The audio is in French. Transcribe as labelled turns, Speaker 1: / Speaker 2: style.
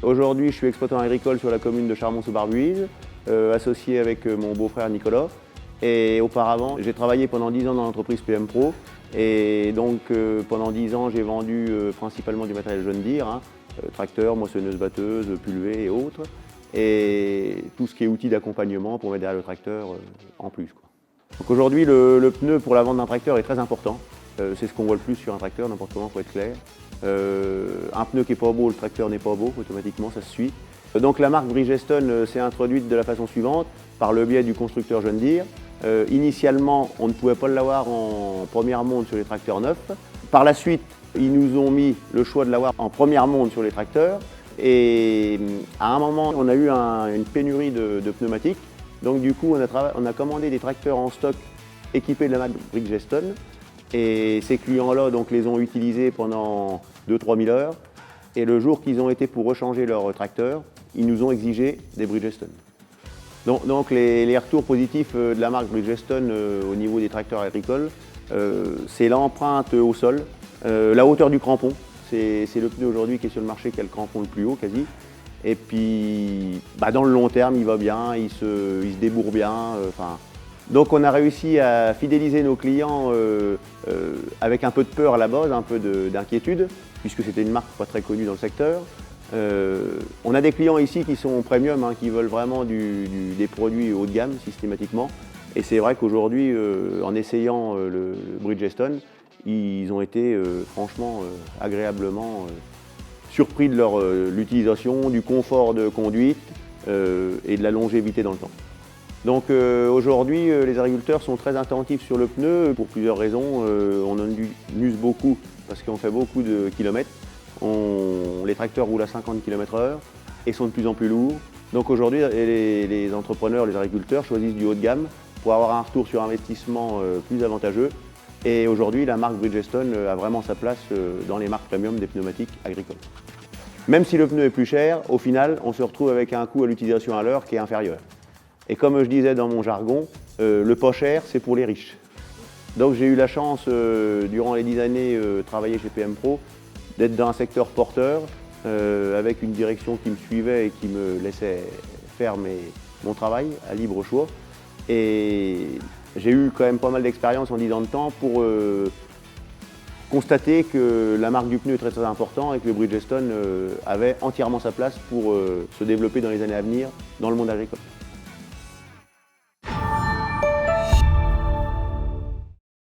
Speaker 1: Aujourd'hui, je suis exploitant agricole sur la commune de Charmont-sous-Barbuise, associé avec mon beau-frère Nicolas. Et auparavant, j'ai travaillé pendant 10 ans dans l'entreprise PM Pro. Et donc, pendant 10 ans, j'ai vendu principalement du matériel John Deere, hein, tracteurs, moissonneuses, batteuses, pulvées et autres. Et tout ce qui est outils d'accompagnement pour mettre derrière le tracteur en plus, quoi. Donc aujourd'hui, le pneu pour la vente d'un tracteur est très important. C'est ce qu'on voit le plus sur un tracteur, n'importe comment, il faut être clair. Un pneu qui n'est pas beau, le tracteur n'est pas beau, automatiquement ça se suit. Donc la marque Bridgestone s'est introduite de la façon suivante, par le biais du constructeur John Deere. Initialement, on ne pouvait pas l'avoir en première monde sur les tracteurs neufs. Par la suite, ils nous ont mis le choix de l'avoir en première monde sur les tracteurs. Et à un moment, on a eu une pénurie de pneumatiques. Donc du coup, on a commandé des tracteurs en stock équipés de la marque Bridgestone. Et ces clients-là donc, les ont utilisés pendant 2-3 000 heures. Et le jour qu'ils ont été pour rechanger leur tracteur, ils nous ont exigé des Bridgestone. Donc les retours positifs de la marque Bridgestone au niveau des tracteurs agricoles, c'est l'empreinte au sol, la hauteur du crampon. C'est le pneu aujourd'hui qui est sur le marché qui a le crampon le plus haut quasi. Et puis dans le long terme, il va bien, il se débourre bien. Donc on a réussi à fidéliser nos clients avec un peu de peur à la base, un peu d'inquiétude, puisque c'était une marque pas très connue dans le secteur. On a des clients ici qui sont premium, hein, qui veulent vraiment des produits haut de gamme systématiquement. Et c'est vrai qu'aujourd'hui, en essayant le Bridgestone, ils ont été franchement agréablement surpris de l'utilisation, du confort de conduite et de la longévité dans le temps. Donc aujourd'hui, les agriculteurs sont très attentifs sur le pneu pour plusieurs raisons. On en use beaucoup parce qu'on fait beaucoup de kilomètres. Les tracteurs roulent à 50 km/h et sont de plus en plus lourds. Donc aujourd'hui, les entrepreneurs, les agriculteurs choisissent du haut de gamme pour avoir un retour sur investissement plus avantageux. Et aujourd'hui, la marque Bridgestone a vraiment sa place dans les marques premium des pneumatiques agricoles. Même si le pneu est plus cher, au final, on se retrouve avec un coût à l'utilisation à l'heure qui est inférieur. Et comme je disais dans mon jargon, le pas cher, c'est pour les riches. Donc j'ai eu la chance, durant les 10 années travailler chez PM Pro, d'être dans un secteur porteur, avec une direction qui me suivait et qui me laissait faire mon travail à libre choix. Et j'ai eu quand même pas mal d'expérience en 10 ans de temps pour constater que la marque du pneu est très très importante et que le Bridgestone avait entièrement sa place pour se développer dans les années à venir dans le monde agricole.